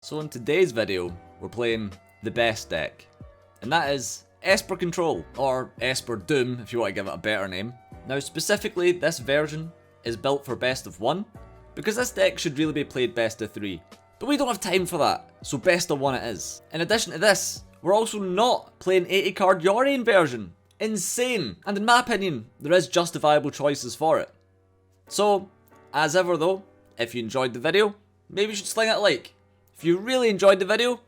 So in today's video, we're playing the best deck, and that is Esper Control, or Esper Doom if you want to give it a better name. Now specifically, this version is built for best of 1, because this deck should really be played best of 3. But we don't have time for that, so best of 1 it is. In addition to this, we're also not playing 80 card Yorion version. Insane! And in my opinion, there is justifiable choices for it. So, as ever though, if you enjoyed the video, maybe you should sling it a like. If you really enjoyed the video,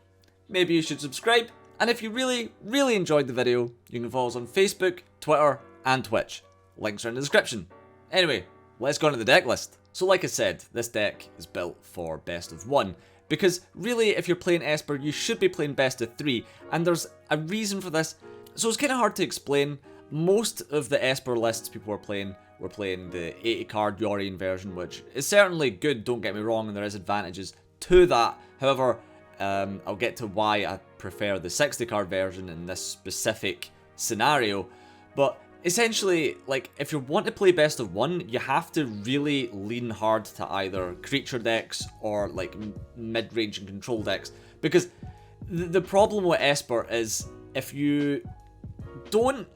maybe you should subscribe. And if you really enjoyed the video, you can follow us on Facebook, Twitter, and Twitch. Links are in the description. Anyway, let's go into the deck list. So like I said, this deck is built for best of 1. Because really, if you're playing Esper, you should be playing best of 3. And there's a reason for this. So it's kind of hard to explain. Most of the Esper lists people were playing the 80 card Yorion version, which is certainly good, don't get me wrong, and there is advantages to that. However, I'll get to why I prefer the 60 card version in this specific scenario. But essentially, like, if you want to play best of 1, you have to really lean hard to either creature decks or like mid-range and control decks. Because the problem with Esper is if you don't,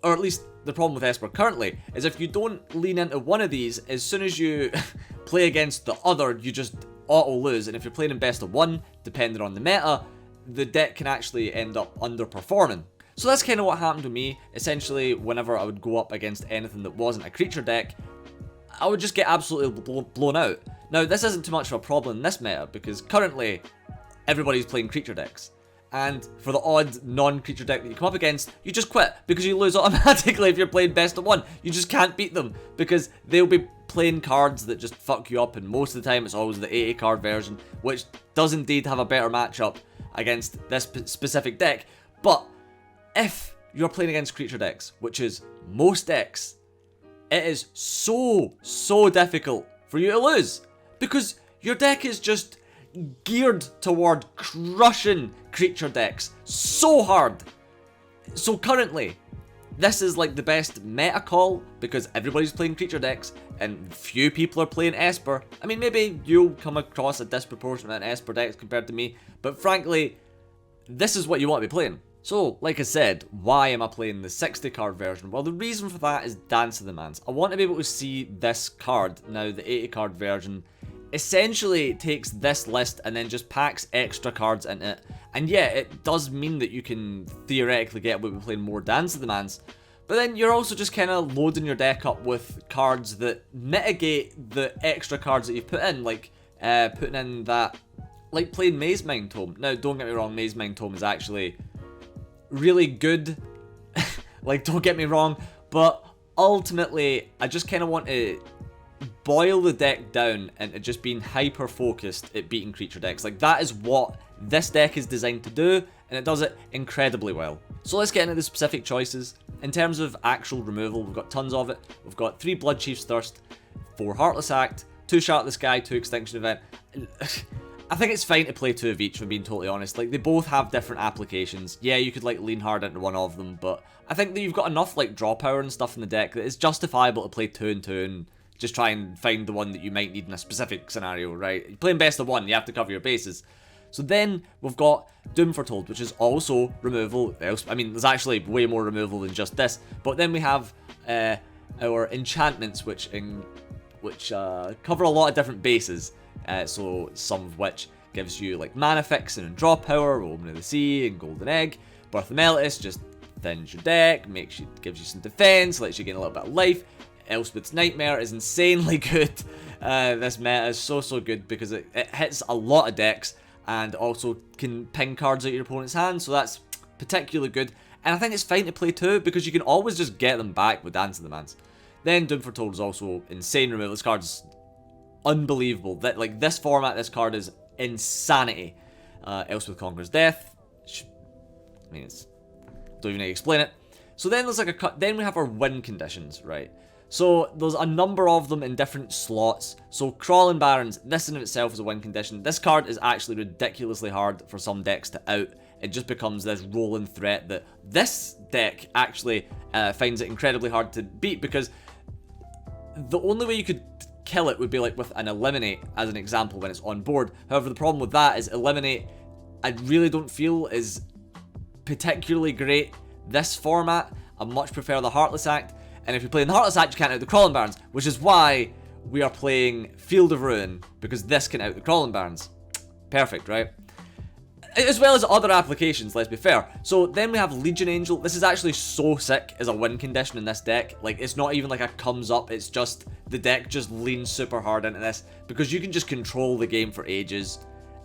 or at least the problem with Esper currently, is if you don't lean into one of these, as soon as you play against the other, you just auto lose. And if you're playing in best of 1, depending on the meta, the deck can actually end up underperforming. So that's kind of what happened to me. Essentially, whenever I would go up against anything that wasn't a creature deck, I would just get absolutely blown out. Now, this isn't too much of a problem in this meta, because currently, everybody's playing creature decks. And for the odd non-creature deck that you come up against, you just quit, because you lose automatically if you're playing best of 1. You just can't beat them, because they'll be playing cards that just fuck you up, and most of the time it's always the 80 card version, which does indeed have a better matchup against this specific deck. But if you're playing against creature decks, which is most decks, it is so difficult for you to lose, because your deck is just geared toward crushing creature decks so hard. So currently, this is like the best meta call, because everybody's playing creature decks and few people are playing Esper. I mean, maybe you'll come across a disproportionate amount of Esper decks compared to me, but frankly, this is what you want to be playing. So, like I said, why am I playing the 60 card version? Well, the reason for that is Dance of the Manse. I want to be able to see this card. Now, the 80 card version essentially takes this list and then just packs extra cards in it. And yeah, it does mean that you can theoretically get away with playing more Dance of the Manse. But then you're also just kind of loading your deck up with cards that mitigate the extra cards that you've put in. Like putting in that, like playing Maze Mind Tome. Now, don't get me wrong, Maze Mind Tome is actually really good. Like, don't get me wrong, but ultimately I just kind of want to boil the deck down into just being hyper focused at beating creature decks. Like, that is what this deck is designed to do, and it does it incredibly well. So let's get into the specific choices. In terms of actual removal, we've got tons of it. We've got 3 Bloodchief's Thirst, 4 Heartless Act, 2 Shatter the Sky, 2 Extinction Event. I think it's fine to play 2 of each, if I'm being totally honest. Like, they both have different applications. Yeah, you could like lean hard into one of them, but I think that you've got enough like draw power and stuff in the deck that it's justifiable to play 2 and 2 and just try and find the one that you might need in a specific scenario, right? You're playing best of 1, you have to cover your bases. So then we've got Doom Foretold, which is also removal. I mean, there's actually way more removal than just this. But then we have our enchantments, which cover a lot of different bases. So some of which gives you like mana fixing and draw power, Omen of the Sea and Golden Egg. Birth of Meletis just thins your deck, gives you some defense, lets you gain a little bit of life. Elspeth's Nightmare is insanely good. This meta is so good because it hits a lot of decks and also can ping cards out your opponent's hand, so that's particularly good. And I think it's fine to play 2 because you can always just get them back with Dance of the Manse. Then Doom Foretold is also insane removal. This card's unbelievable. That, like, this format, this card is insanity. Elspeth Conquers Death. I mean, don't even need to explain it. So then there's like then we have our win conditions, right? So there's a number of them in different slots. So Crawling Barrens, this in of itself is a win condition. This card is actually ridiculously hard for some decks to out. It just becomes this rolling threat that this deck actually finds it incredibly hard to beat, because the only way you could kill it would be like with an Eliminate as an example when it's on board. However, the problem with that is Eliminate, I really don't feel is particularly great this format. I much prefer the Heartless Act, and if you're playing the Heartless Act, you can't out the Crawling Barrens, which is why we are playing Field of Ruin, because this can out the Crawling Barrens. Perfect, right? As well as other applications, let's be fair. So then we have Legion Angel. This is actually so sick as a win condition in this deck. Like, it's not even like a comes up, it's just the deck just leans super hard into this, because you can just control the game for ages,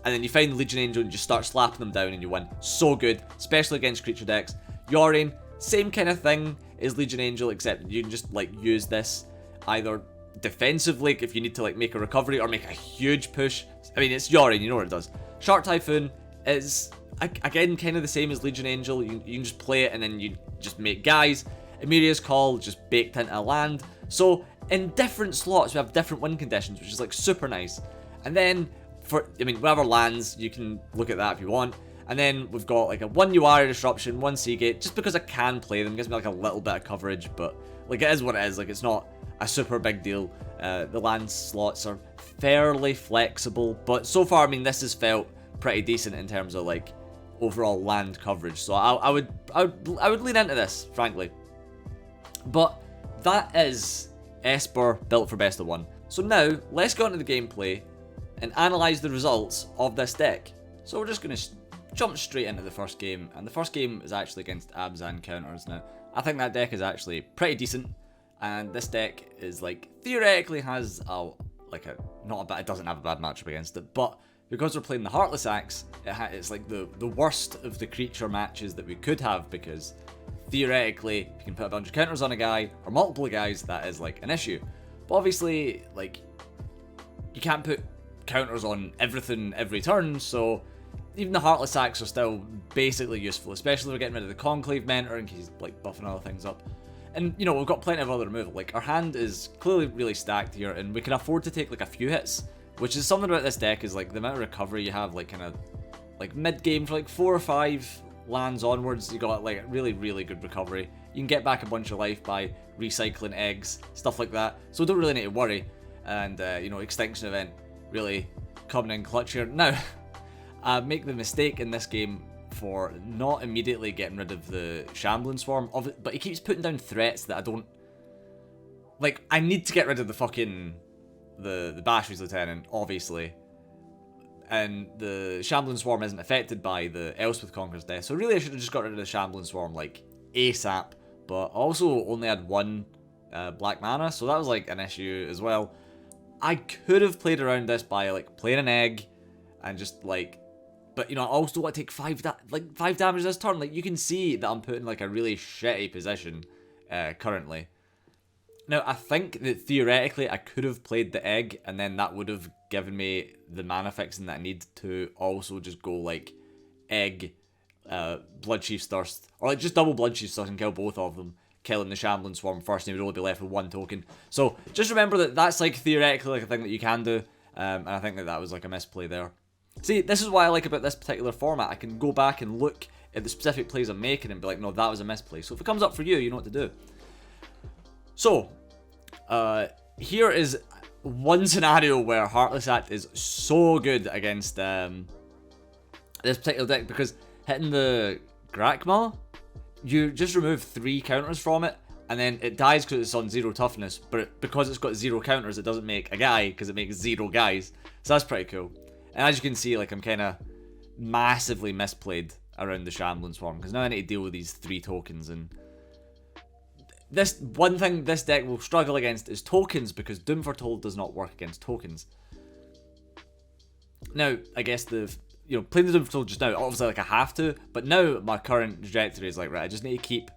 and then you find Legion Angel and you just start slapping them down and you win. So good, especially against creature decks. Yorion, same kind of thing as Legion Angel, except you can just like use this either defensively if you need to like make a recovery or make a huge push. I mean, it's Yorion, you know what it does. Shark Typhoon is again kind of the same as Legion Angel. You can just play it and then you just make guys. Emeria's Call just baked into a land. So in different slots we have different win conditions, which is like super nice. And then for, I mean, whatever lands, you can look at that if you want. And then we've got like a 1 Jwari Disruption, 1 Seagate, just because I can play them, gives me like a little bit of coverage, but like it is what it is, like it's not a super big deal. The land slots are fairly flexible, but so far, I mean, this has felt pretty decent in terms of like overall land coverage, so I would lean into this, frankly. But that is Esper built for best of 1. So now, let's go into the gameplay and analyse the results of this deck. So we're just going to jump straight into the first game, and the first game is actually against Abzan counters. Now, I think that deck is actually pretty decent, and this deck is like, theoretically has a, like a, not a bad, it doesn't have a bad matchup against it, but because we're playing the Heartless Acts, it's like the worst of the creature matches that we could have, because theoretically, if you can put a bunch of counters on a guy, or multiple guys, that is like an issue. But obviously, like, you can't put counters on everything every turn, so even the Heartless Acts are still basically useful, especially if we're getting rid of the Conclave Mentor in case he's like buffing other things up. And you know, we've got plenty of other removal. Like, our hand is clearly really stacked here, and we can afford to take like a few hits, which is something about this deck, is like the amount of recovery you have, like kind of like mid game for like 4 or 5 lands onwards. You got like really good recovery. You can get back a bunch of life by recycling eggs, stuff like that, so don't really need to worry. And you know, Extinction Event really coming in clutch here. Now, I make the mistake in this game for not immediately getting rid of the Shambling Swarm, but he keeps putting down threats that I don't like. I need to get rid of the fucking the Bashery's Lieutenant, obviously, and the Shambling Swarm isn't affected by the Elspeth Conqueror's death, so really I should have just got rid of the Shambling Swarm like ASAP. But I also only had 1 black mana, so that was like an issue as well. I could have played around this by like playing an egg and just like, but you know, I also want to take 5 damage this turn. Like, you can see that I'm put in like a really shitty position currently. Now, I think that theoretically I could have played the egg, and then that would have given me the mana fixing that I need to also just go like egg, Bloodchief's Thirst, or like just double Bloodchief's Thirst and kill both of them, killing the Shambling Swarm first, and he would only be left with 1 token. So just remember that that's like theoretically like a thing that you can do, and I think that that was like a misplay there. See, this is what I like about this particular format. I can go back and look at the specific plays I'm making and be like, no, that was a misplay. So if it comes up for you, you know what to do. So, here is one scenario where Heartless Act is so good against this particular deck, because hitting the Grakma, you just remove 3 counters from it, and then it dies because it's on 0 toughness, but because it's got 0 counters, it doesn't make a guy, because it makes 0 guys. So that's pretty cool. And as you can see, like, I'm kind of massively misplayed around the Shambling Swarm, because now I need to deal with these 3 tokens, and this one thing this deck will struggle against is tokens, because Doom Foretold does not work against tokens. Now, I guess playing the Doom Foretold just now, obviously like I have to, but now my current trajectory is like, right, I just need to keep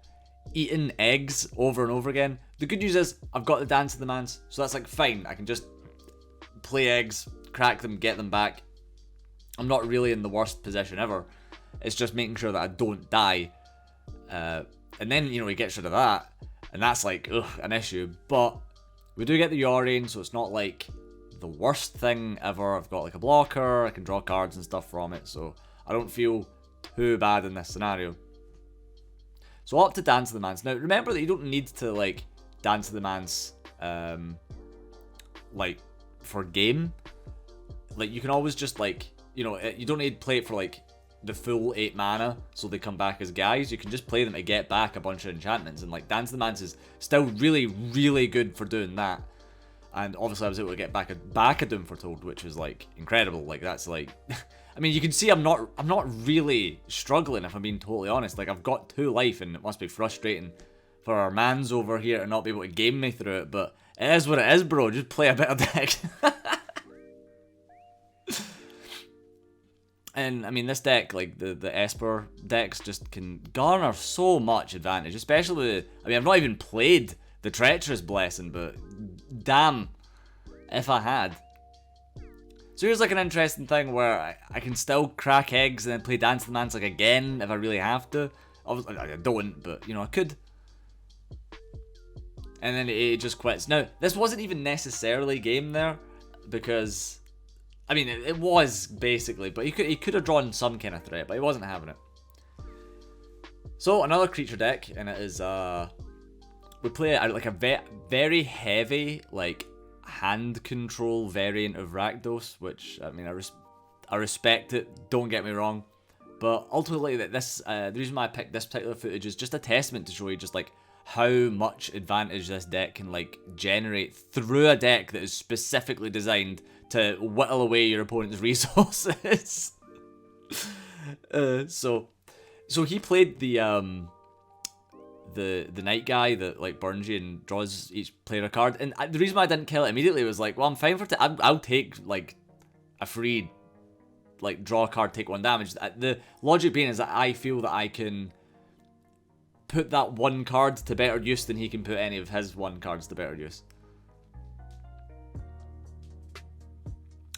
eating eggs over and over again. The good news is I've got the Dance of the Manse, so that's like fine. I can just play eggs, crack them, get them back. I'm not really in the worst position ever. It's just making sure that I don't die. And then, you know, he gets rid of that, and that's like, ugh, an issue. But we do get the Yorion, so it's not like the worst thing ever. I've got like a blocker, I can draw cards and stuff from it, so I don't feel too bad in this scenario. So up to Dance of the Manse. Now remember that you don't need to like Dance of the Manse like, for game. Like, you can always just, like, you know, you don't need to play it for, like, the full 8 mana, so they come back as guys. You can just play them to get back a bunch of enchantments, and, like, Dance of the Manse is still really, really good for doing that. And obviously I was able to get back a Doom Foretold, which was, like, incredible. Like, that's, like... I mean, you can see I'm not really struggling, if I'm being totally honest. Like, I've got 2 life, and it must be frustrating for our Manse over here to not be able to game me through it, but it is what it is, bro. Just play a better deck. And, I mean, this deck, like, the Esper decks just can garner so much advantage, especially with... I mean, I've not even played the Treacherous Blessing, but damn if I had. So here's, like, an interesting thing where I can still crack eggs and then play Dance of the Manse, like, again, if I really have to. Obviously, I don't, but, you know, I could. And then it just quits. Now, this wasn't even necessarily game there, because... I mean, it was, basically, but he could have drawn some kind of threat, but he wasn't having it. So, another creature deck, and it is, we play like a very heavy, like, hand control variant of Rakdos, which, I mean, I respect it, don't get me wrong, but ultimately, this, the reason why I picked this particular footage is just a testament to show you just, like, how much advantage this deck can, like, generate through a deck that is specifically designed to whittle away your opponent's resources. So he played the night guy that, like, burns you and draws each player a card, and the reason why I didn't kill it immediately was like, well, I'm fine for I'll take, like, a free, like, draw a card, take 1 damage. The logic being is that I feel that I can put that 1 card to better use than he can put any of his 1 cards to better use.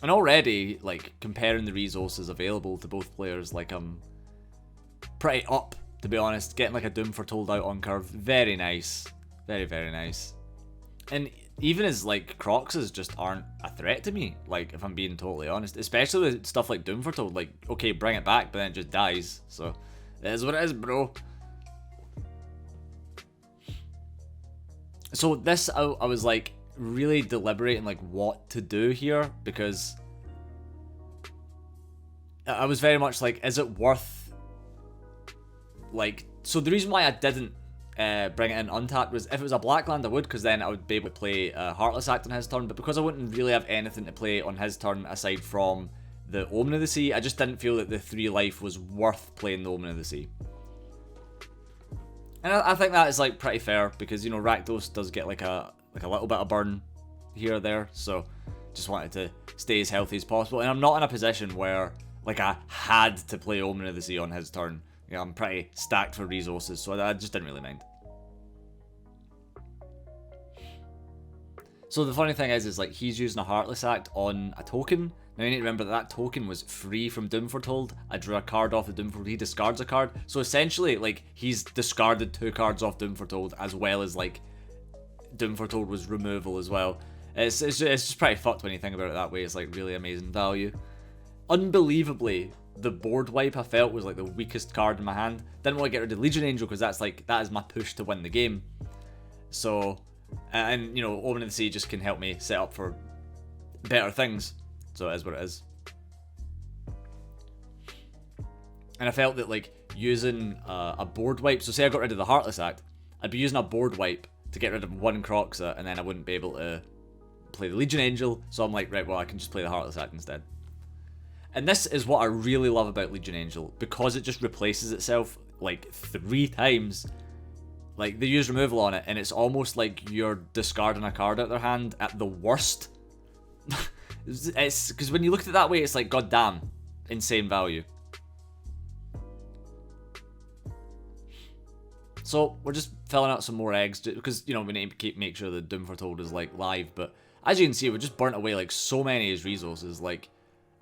And already, like, comparing the resources available to both players, like, I'm pretty up, to be honest. Getting, like, a Doom Foretold out on curve, very nice. Very, very nice. And even as, like, Croxes just aren't a threat to me, like, if I'm being totally honest. Especially with stuff like Doom Foretold, like, okay, bring it back, but then it just dies. So, it is what it is, bro. So this, I was, like, really deliberating, like, what to do here, because I was very much like, is it worth, like, so the reason why I didn't bring it in untapped was, if it was a black land I would, because then I would be able to play Heartless Act on his turn, but because I wouldn't really have anything to play on his turn aside from the Omen of the Sea, I just didn't feel that the 3 life was worth playing the Omen of the Sea. And I think that is, like, pretty fair, because, you know, Rakdos does get, like a little bit of burn here or there, so just wanted to stay as healthy as possible. And I'm not in a position where, like, I had to play Omen of the Sea on his turn. You know, I'm pretty stacked for resources, so I just didn't really mind. So the funny thing is like, he's using a Heartless Act on a token. Now you need to remember that token was free from Doom Foretold. I drew a card off the Doom Foretold, he discards a card. So essentially, like, he's discarded 2 cards off Doom Foretold, as well as, like, Doom Foretold was removal as well. It's just pretty fucked when you think about it that way. It's, like, really amazing value. Unbelievably, the board wipe I felt was, like, the weakest card in my hand. Didn't want to get rid of Legion Angel, because that's, like, that is my push to win the game. So, and, you know, Omen of the Sea just can help me set up for better things. So it is what it is. And I felt that, like, using a board wipe, so say I got rid of the Heartless Act, I'd be using a board wipe to get rid of 1 Croxa, and then I wouldn't be able to play the Legion Angel, so I'm like, right, well, I can just play the Heartless Act instead. And this is what I really love about Legion Angel, because it just replaces itself, like, 3 times. Like, they use removal on it, and it's almost like you're discarding a card out their hand at the worst. It's because when you look at it that way, it's like, goddamn, insane value. So we're just filling out some more eggs, because, you know, we need to make sure the Doom Foretold is, like, live. But as you can see, we just burnt away, like, so many of his resources. Like,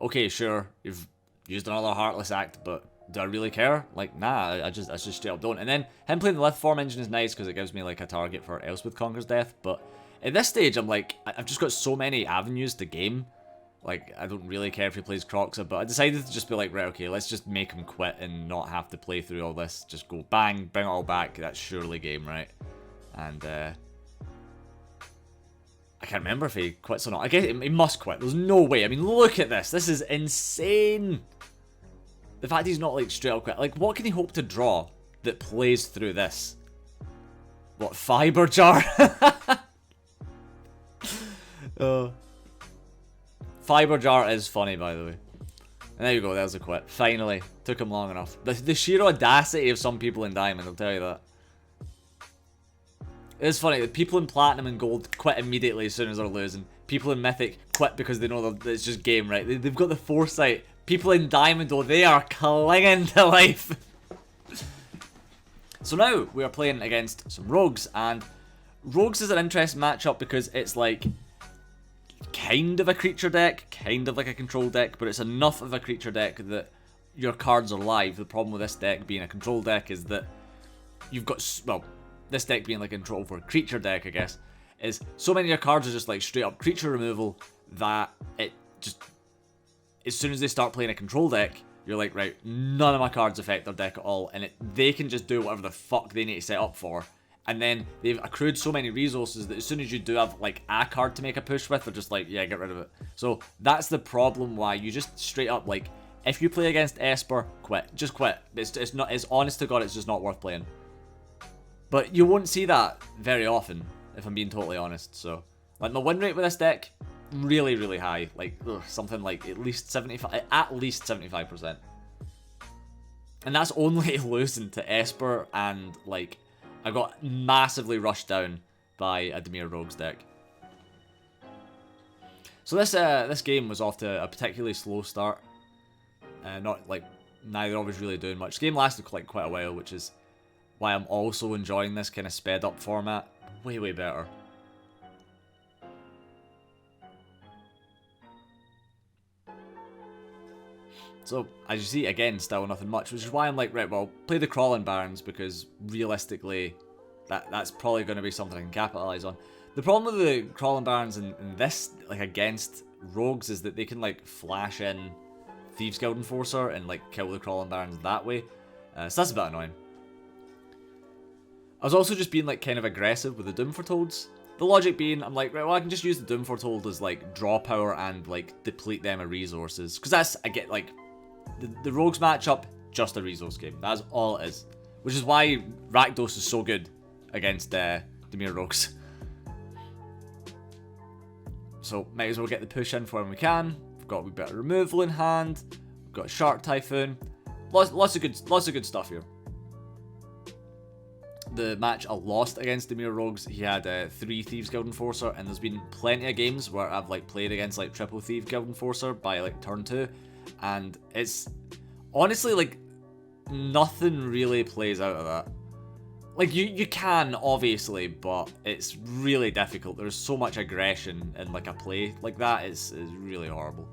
okay, sure, you've used another Heartless Act, but do I really care? Like, nah, I just straight up don't. And then him playing the Lith Form engine is nice, because it gives me, like, a target for Elspeth Conquers Death. But at this stage, I'm like, I've just got so many avenues to game. Like, I don't really care if he plays Croxa, but I decided to just be like, right, okay, let's just make him quit and not have to play through all this. Just go bang, bring it all back. That's surely game, right? And I I can't remember if he quits or not. I guess he must quit. There's no way. I mean, look at this. This is insane. The fact he's not like straight up quit. Like, what can he hope to draw that plays through this? What, Fiber Jar? Fiber Jar is funny, by the way. And there you go, there's a quit. Finally. Took him long enough. The sheer audacity of some people in Diamond, I'll tell you that. It's funny, the people in Platinum and Gold quit immediately as soon as they're losing. People in Mythic quit because they know that it's just game, right? They've got the foresight. People in Diamond, though, they are clinging to life. So now we are playing against some Rogues, and Rogues is an interesting matchup because it's like kind of a creature deck, kind of like a control deck, but it's enough of a creature deck that your cards are live. The problem with this deck being a control deck is that you've got, well, this deck being like a control for a creature deck, I guess, is so many of your cards are just like straight up creature removal that it just, as soon as they start playing a control deck, you're like, right, none of my cards affect their deck at all, and they can just do whatever the fuck they need to set up for. And then they've accrued so many resources that as soon as you do have like a card to make a push with, they're just like, yeah, get rid of it. So that's the problem why you just straight up, like, if you play against Esper, quit. Just quit. It's not, it's honest to God, it's just not worth playing. But you won't see that very often, if I'm being totally honest. So, like, my win rate with this deck, really, really high. Like, something like at least 75%. And that's only losing to Esper, and like, I got massively rushed down by a Dimir Rogues deck. So this game was off to a particularly slow start. Not like, neither of us really doing much. The game lasted like quite a while, which is why I'm also enjoying this kind of sped up format. Way, way better. So, as you see, again, still nothing much, which is why I'm like, right, well, play the Crawling Barrens, because realistically, that's probably going to be something I can capitalize on. The problem with the Crawling Barrens in this, like, against Rogues, is that they can, like, flash in Thieves Guild Enforcer and, like, kill the Crawling Barrens that way. So that's a bit annoying. I was also just being, like, kind of aggressive with the Doom Foretolds. The logic being, I'm like, right, well, I can just use the Doom Foretold as, like, draw power and, like, deplete them of resources. Because that's, I get, like, the Rogues matchup, just a resource game. That's all it is. Which is why Rakdos is so good against Dimir Rogues. So, might as well get the push in for when we can. We've got a wee bit of removal in hand. We've got Shark Typhoon. Lots of good stuff here. The match I lost against Dimir Rogues, he had 3 Thieves Guild Enforcer, and there's been plenty of games where I've like played against like triple Thief Guild Enforcer by like turn 2, and it's honestly like nothing really plays out of that. Like you can obviously, but it's really difficult. There's so much aggression in like a play like that. It's really horrible.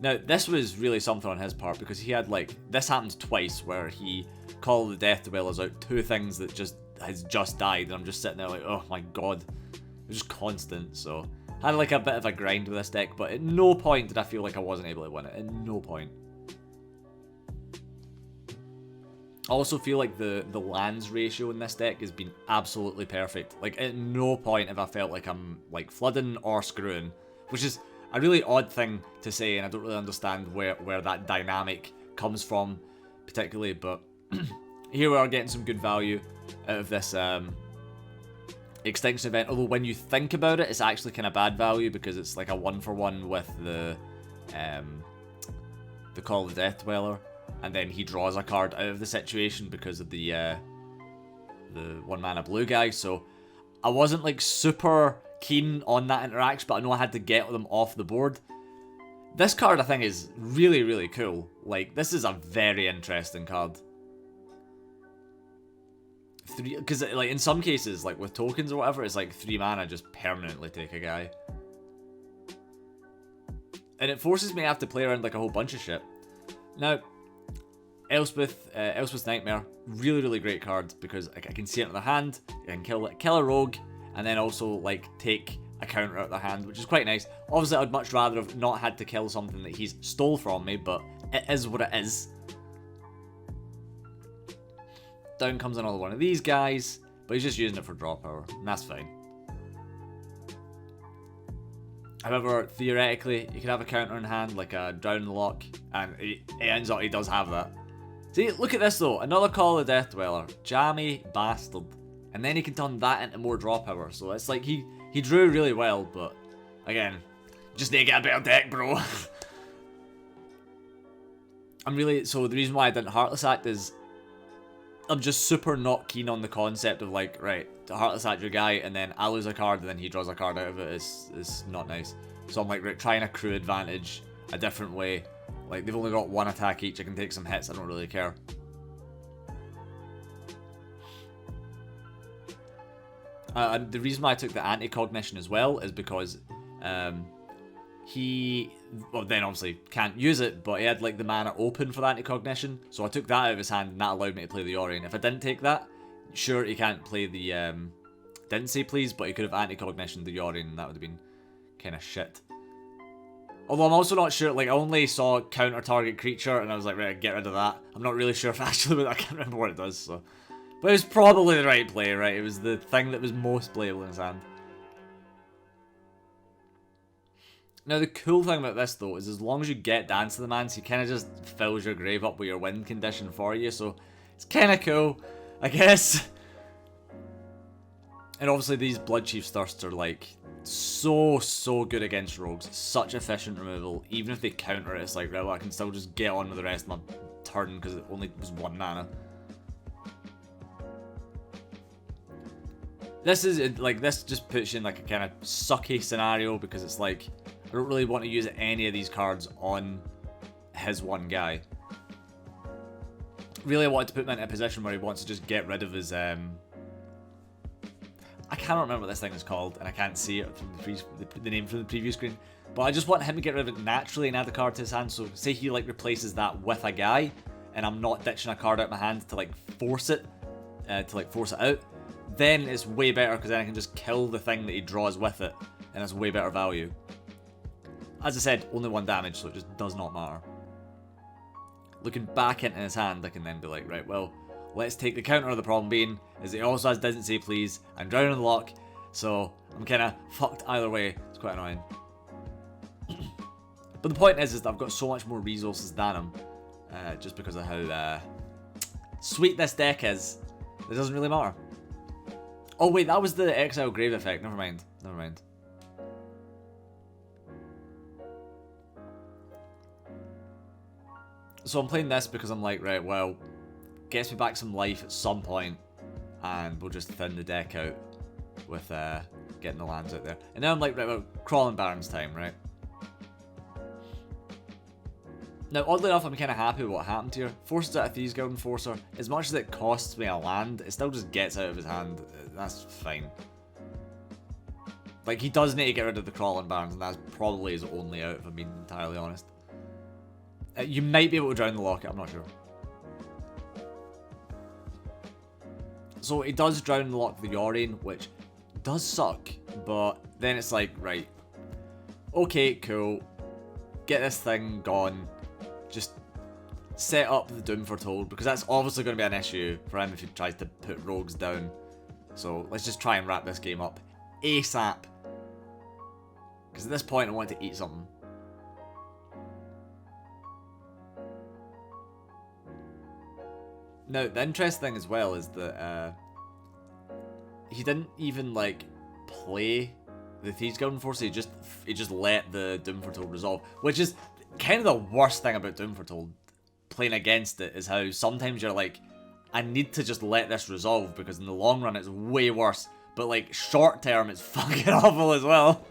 Now, this was really something on his part, because he had, like, this happened twice, where he called the Death Dwellers out 2 things that has just died, and I'm just sitting there like, oh my god. It was just constant, so I had, like, a bit of a grind with this deck, but at no point did I feel like I wasn't able to win it. At no point. I also feel like the lands ratio in this deck has been absolutely perfect. Like, at no point have I felt like I'm, like, flooding or screwing, which is a really odd thing to say, and I don't really understand where that dynamic comes from particularly, but here we are getting some good value out of this Extinction Event, although when you think about it, it's actually kind of bad value, because it's like a 1-for-1 with the Call of the Death Dweller, and then he draws a card out of the situation because of the 1 mana blue guy, so I wasn't like super keen on that interaction, but I know I had to get them off the board. This card I think is really, really cool. Like, this is a very interesting card. Because like in some cases, like with tokens or whatever, it's like 3 mana just permanently take a guy. And it forces me to have to play around like a whole bunch of shit. Now, Elspeth's Nightmare, really, really great card, because I can see it in the hand, I can kill a rogue, and then also like take a counter out of the hand, which is quite nice. Obviously, I'd much rather have not had to kill something that he's stole from me, but it is what it is. Down comes another one of these guys, but he's just using it for draw power, and that's fine. However, theoretically, you could have a counter in hand, like a Drown in the Loch, and it ends up he does have that. See, look at this though, another Call of the Death Dweller, Jammy Bastard. And then he can turn that into more draw power, so it's like he drew really well, but again, just need to get a better deck, bro. So the reason why I didn't Heartless Act is I'm just super not keen on the concept of like, right, to Heartless Act your guy, and then I lose a card, and then he draws a card out of it. It's not nice. So I'm like, right, trying to accrue advantage a different way. Like, they've only got one attack each, I can take some hits, I don't really care. The reason why I took the anti-cognition as well is because well, then obviously can't use it, but he had like the mana open for the anti-cognition, so I took that out of his hand and that allowed me to play the Yorion. If I didn't take that, sure, he can't play the didn't say please, but he could have anti-cognition the Yorion and that would have been kind of shit. Although I'm also not sure, like I only saw counter target creature and I was like, right, get rid of that. I'm not really sure if actually, I can't remember what it does, so. But it was probably the right play, right? It was the thing that was most playable in his hand. Now the cool thing about this though is as long as you get Dance of the Manse, he kind of just fills your grave up with your win condition for you, so it's kind of cool, I guess. And obviously these Bloodchief Thirsts are like so good against rogues, such efficient removal. Even if they counter it, it's like, right, well, I can still just get on with the rest of my turn because it only was 1 mana. This is like, this just puts you in like a kind of sucky scenario because it's like, I don't really want to use any of these cards on his one guy. Really, I wanted to put him in a position where he wants to just get rid of his, I cannot remember what this thing is called, and I can't see it from the name from the preview screen. But I just want him to get rid of it naturally and add a card to his hand. So say he like replaces that with a guy, and I'm not ditching a card out of my hand to like force it, out. Then it's way better because then I can just kill the thing that he draws with it, and it's way better value. As I said, only 1 damage, so it just does not matter. Looking back into his hand, I can then be like, right, well, let's take the counter of the problem being, is he also has Doesn't Say Please, and Drown in the Loch, so I'm kind of fucked either way. It's quite annoying. But the point is that I've got so much more resources than him, just because of how sweet this deck is. It doesn't really matter. Oh wait, that was the Exile Grave effect, never mind. So I'm playing this because I'm like, right, well, gets me back some life at some point, and we'll just thin the deck out with getting the lands out there. And now I'm like, right, well, Crawling Barrens time, right? Now, oddly enough, I'm kind of happy with what happened here. Forces out a Thieves Guild Enforcer. As much as it costs me a land, it still just gets out of his hand. That's fine. Like, he does need to get rid of the Crawling Barrens, and that's probably his only out, if I'm being entirely honest. You might be able to Drown the Loch, I'm not sure. So he does Drown the Loch the Yorion, which does suck, but then it's like, right, okay, cool, get this thing gone, just set up the Doom Foretold, because that's obviously going to be an issue for him if he tries to put rogues down. So let's just try and wrap this game up ASAP, because at this point I want to eat something. Now, the interesting thing as well is that he didn't even like play the Thieves Guild Enforcer. He just let the Doom Foretold resolve, which is kind of the worst thing about Doom Foretold. Playing against it is how sometimes you're like, I need to just let this resolve because in the long run it's way worse, but like short term it's fucking awful as well.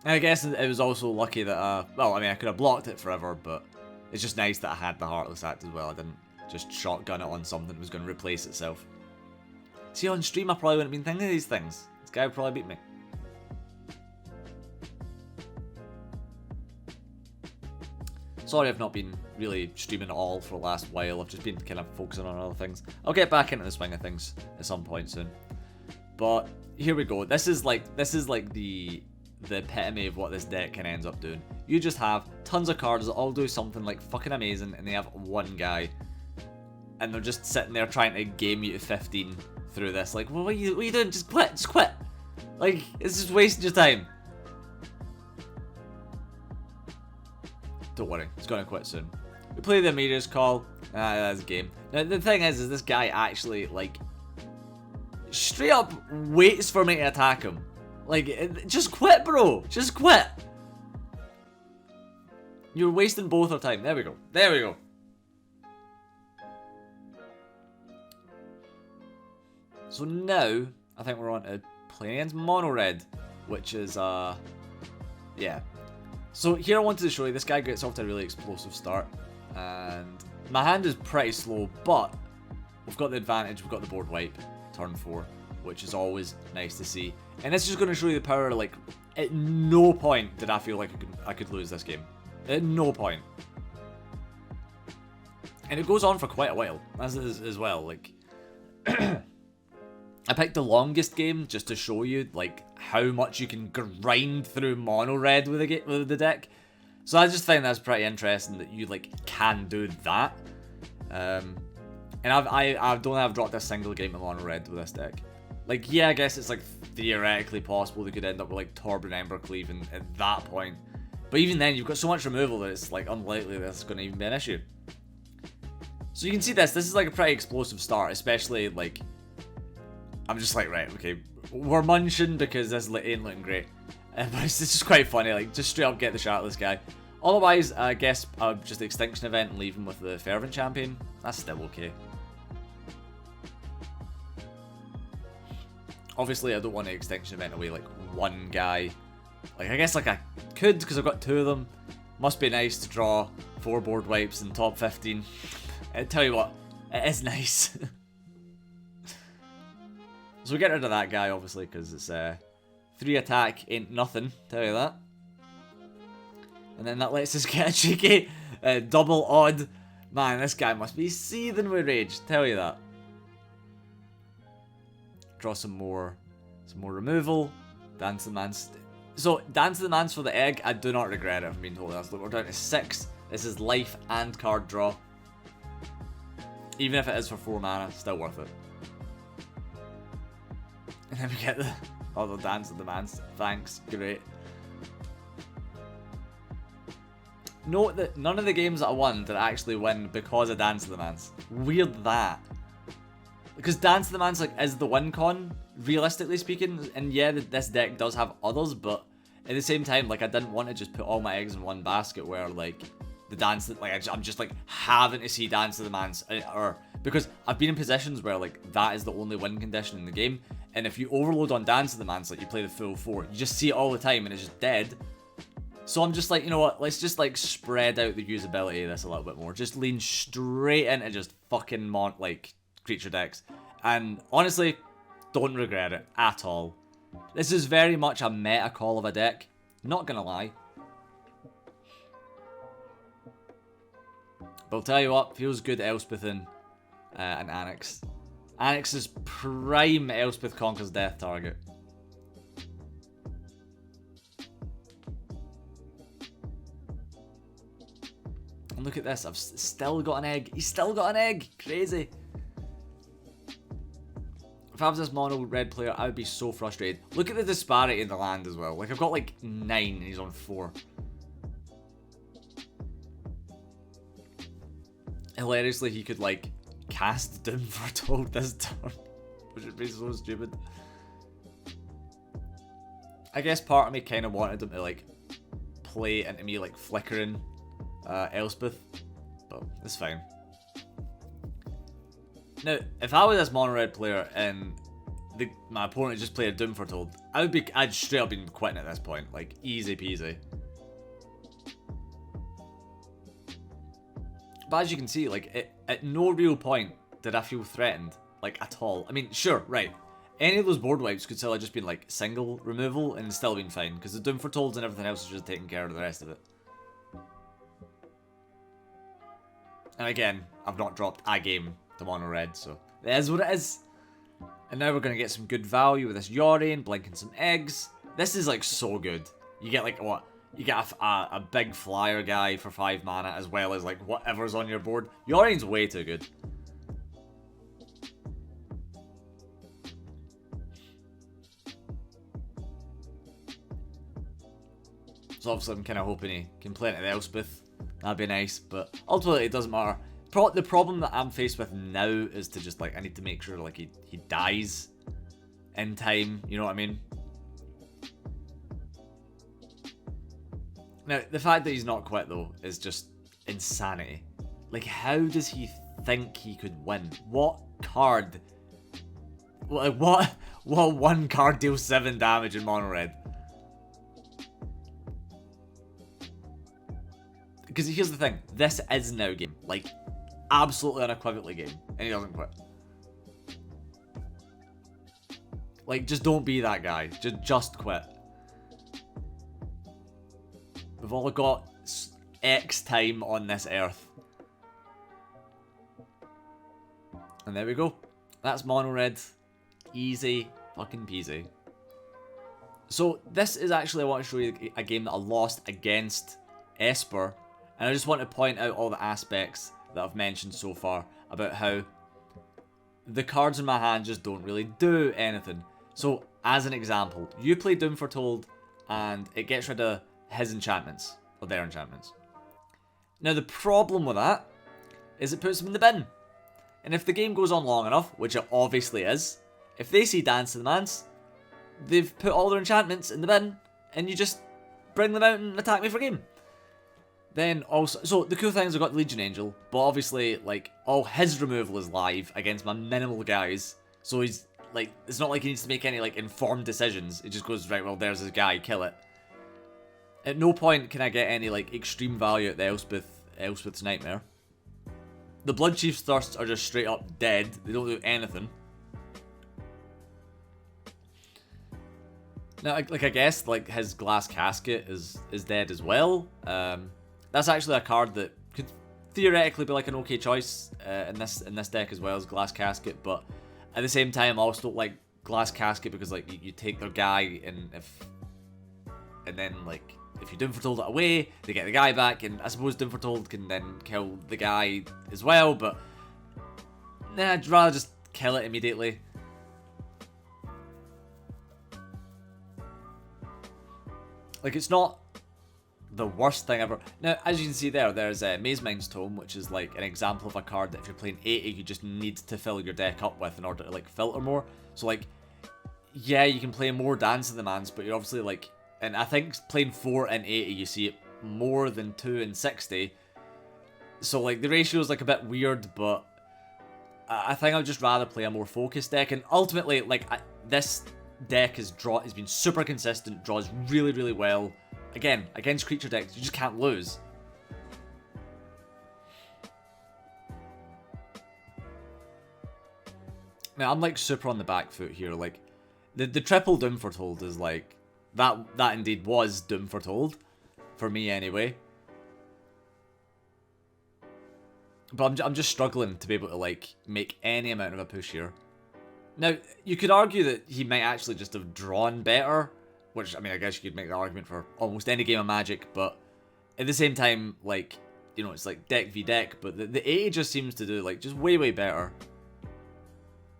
And I guess it was also lucky that well, I mean, I could have blocked it forever, but it's just nice that I had the Heartless Act as well. I didn't just shotgun it on something that was going to replace itself. See, on stream I probably wouldn't have been thinking of these things. This guy would probably beat me. Sorry I've not been really streaming at all for the last while. I've just been kind of focusing on other things. I'll get back into the swing of things at some point soon. But here we go. This is like the epitome of what this deck kind of ends up doing. You just have tons of cards that all do something like fucking amazing, and they have one guy, and they're just sitting there trying to game you to 15 through this. Like, what are you doing? Just quit! Like, it's just wasting your time. Don't worry, it's gonna quit soon. We play the Emeria's Call. That's a game. Now, the thing is this guy actually, like, straight up waits for me to attack him. Like, just quit, bro. Just quit. You're wasting both our time. There we go. There we go. So now, I think we're on to playing against Mono Red, which is, yeah. So here I wanted to show you, this guy gets off to a really explosive start, and my hand is pretty slow, but we've got the advantage, we've got the board wipe, turn 4, which is always nice to see. And it's just going to show you the power, like, at no point did I feel like I could lose this game. At no point. And it goes on for quite a while, as well, like... I picked the longest game just to show you, like, how much you can grind through mono red with the deck. So I just find that's pretty interesting that you, like, can do that. And I don't have dropped a single game of mono red with this deck. Like, yeah, I guess it's, like, theoretically possible they could end up with, like, Torb and Embercleave at that point. But even then, you've got so much removal that it's, like, unlikely that's going to even be an issue. So you can see this is, like, a pretty explosive start, especially, like... I'm just like, right, okay, we're munching because this ain't looking great. But it's just quite funny, like, just straight up get the shot at this guy. Otherwise, I guess just the Extinction Event and leave him with the Fervent Champion. That's still okay. Obviously, I don't want to Extinction Event away, like, one guy. Like, I guess, like, I could, because I've got 2 of them. Must be nice to draw 4 board wipes in top 15. I tell you what, it is nice. So we get rid of that guy, obviously, because it's 3 attack ain't nothing, tell you that. And then that lets us get a cheeky double odd. Man, this guy must be seething with rage, tell you that. Draw some more removal. Dance the Manse. So, Dance the Manse for the egg, I do not regret it, if I'm being totally honest. Look, we're down to 6. This is life and card draw. Even if it is for 4 mana, still worth it. And then we get the other Dance of the Manse. Thanks, great. Note that none of the games that I won did I actually win because of Dance of the Manse. Weird that. Because Dance of the Manse, like, is the win con, realistically speaking. And yeah, this deck does have others, but at the same time, like, I didn't want to just put all my eggs in one basket where, like, the dance, like, I'm just, like, having to see Dance of the Manse, or, because I've been in positions where, like, that is the only win condition in the game. And if you overload on Dance of the Manse, like, you play the full 4, you just see it all the time and it's just dead. So I'm just like, you know what, let's just, like, spread out the usability of this a little bit more. Just lean straight into just fucking, like, creature decks. And honestly, don't regret it at all. This is very much a meta call of a deck. Not gonna lie. But I'll tell you what, feels good Elspeth in and Annex. Annex's prime Elspeth Conquers Death target. And look at this, I've still got an egg. He's still got an egg! Crazy. If I was this mono red player, I would be so frustrated. Look at the disparity in the land as well. Like, I've got like 9 and he's on 4. Hilariously, he could, like, cast Doom Foretold this turn, which would be so stupid. I guess part of me kind of wanted him to, like, play into me, like, flickering Elspeth, but it's fine. Now, if I was this mono red player and my opponent just played a Doom Foretold, I'd straight up been quitting at this point, like, easy peasy. But as you can see, like, at no real point did I feel threatened, like, at all. I mean, sure, right, any of those board wipes could still have just been, like, single removal and still been fine, because the Doom Foretold and everything else is just taking care of the rest of it. And again, I've not dropped a game to mono red, so it is what it is. And now we're going to get some good value with this Yorion, blinking some eggs. This is, like, so good. You get, like, what? You get a big flyer guy for 5 mana, as well as, like, whatever's on your board. Yorion's way too good. So obviously I'm kind of hoping he can play into the Elspeth. That'd be nice, but ultimately it doesn't matter. The problem that I'm faced with now is to just, like, I need to make sure, like, he dies in time, you know what I mean? Now, the fact that he's not quit, though, is just insanity. Like, how does he think he could win? What card? Like, what one card deals 7 damage in mono red? Because here's the thing, this is now game. Like, absolutely unequivocally game. And he doesn't quit. Like, just don't be that guy. Just quit. We've all got X time on this earth. And there we go. That's mono red. Easy fucking peasy. So this is actually, I want to show you a game that I lost against Esper. And I just want to point out all the aspects that I've mentioned so far about how the cards in my hand just don't really do anything. So, as an example, you play Doom Foretold and it gets rid of his enchantments, or their enchantments. Now, the problem with that is it puts them in the bin. And if the game goes on long enough, which it obviously is, if they see Dance to the Manse, they've put all their enchantments in the bin, and you just bring them out and attack me for game. Then also, so the cool thing is I've got the Legion Angel, but obviously, like, all his removal is live against my minimal guys, so he's, like, it's not like he needs to make any, like, informed decisions. It just goes, right, well, there's his guy, kill it. At no point can I get any, like, extreme value at the Elspeth's Nightmare. The Bloodchief's Thirsts are just straight up dead. They don't do anything. Now, like, I guess, like, his Glass Casket is dead as well. That's actually a card that could theoretically be like an okay choice in this deck as well as Glass Casket, but at the same time I also don't like Glass Casket because, like, you take their guy and then, like, if you Doom Foretold it away, they get the guy back, and I suppose Doom Foretold can then kill the guy as well, but nah, I'd rather just kill it immediately. Like, it's not the worst thing ever. Now, as you can see there's a Maze Mind's Tome, which is like an example of a card that if you're playing 80, you just need to fill your deck up with in order to, like, filter more. So, like, yeah, you can play more Dance of the Manse, but you're obviously, like, and I think playing 4 and 80, you see it more than 2 and 60. So, like, the ratio is, like, a bit weird, but I think I'd just rather play a more focused deck. And ultimately, like, this deck has been super consistent, draws really, really well. Again, against creature decks, you just can't lose. Now, I'm, like, super on the back foot here. Like, the triple Doom Foretold is, like, that indeed was Doom Foretold. For me, anyway. But I'm just struggling to be able to, like, make any amount of a push here. Now, you could argue that he might actually just have drawn better, which, I mean, I guess you could make the argument for almost any game of Magic, but at the same time, like, you know, it's like deck v deck, but the 80 just seems to do, like, just way, way better.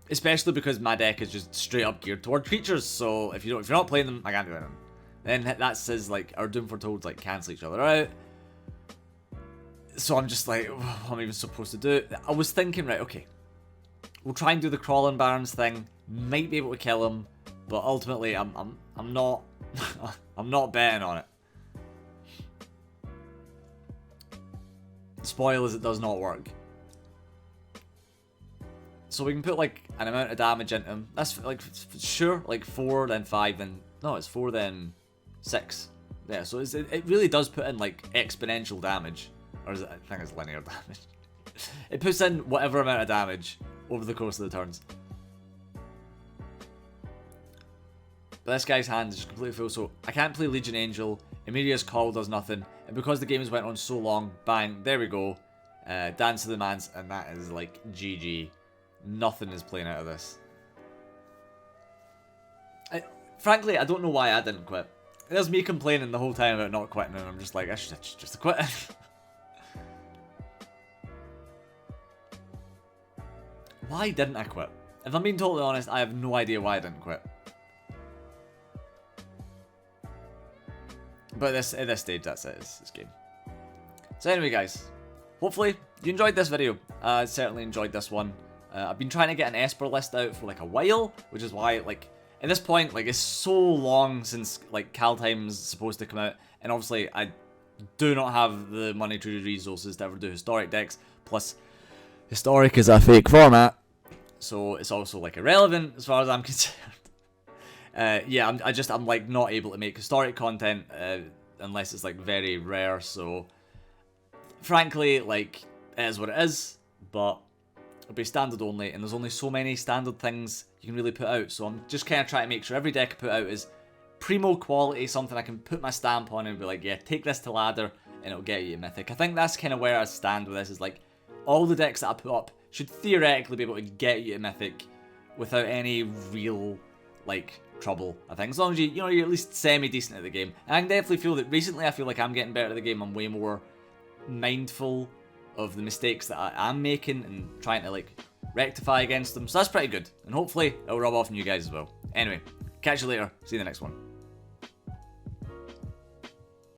Especially because my deck is just straight up geared toward creatures, so if you're not playing them, I can't do anything. Then that says, like, our Doom Foretold, like, cancel each other out. So I'm just like, what am I even supposed to do? I was thinking, right, okay, we'll try and do the Crawling Barrens thing. Might be able to kill him, but ultimately, I'm not, I'm not betting on it. Spoilers, it does not work. So we can put, like, an amount of damage into him. That's, like, sure, like 4, then 5, then, no, it's 4, then 6. Yeah, so it really does put in, like, exponential damage. Or is it, I think it's linear damage. It puts in whatever amount of damage over the course of the turns. But this guy's hand is just completely full, so I can't play Legion Angel. Emeria's Call does nothing. And because the game has went on so long, bang, there we go. Dance to the Manse, and that is, like, GG. Nothing is playing out of this. Frankly, I don't know why I didn't quit. There's me complaining the whole time about not quitting, and I'm just like, I should just quit. Why didn't I quit? If I'm being totally honest, I have no idea why I didn't quit. But at this stage, that's it. It's game. So anyway, guys, hopefully you enjoyed this video. I certainly enjoyed this one. I've been trying to get an Esper list out for like a while, which is why, like, at this point, like, it's so long since, like, Kaldheim's supposed to come out, and obviously I do not have the monetary resources to ever do historic decks, plus historic is a fake format, so it's also, like, irrelevant as far as I'm concerned. Yeah, I'm like not able to make historic content unless it's like very rare, so frankly, like, it is what it is, but it'll be standard only, and there's only so many standard things you can really put out, so I'm just kind of trying to make sure every deck I put out is primo quality, something I can put my stamp on and be like, yeah, take this to ladder, and it'll get you a mythic. I think that's kind of where I stand with this, is like, all the decks that I put up should theoretically be able to get you a mythic without any real, like, trouble, I think, as long as you're at least semi-decent at the game. And I can definitely feel that recently I feel like I'm getting better at the game. I'm way more mindful of the mistakes that I am making and trying to, like, rectify against them, so that's pretty good, and hopefully it'll rub off on you guys as well. Anyway, catch you later, see you in the next one.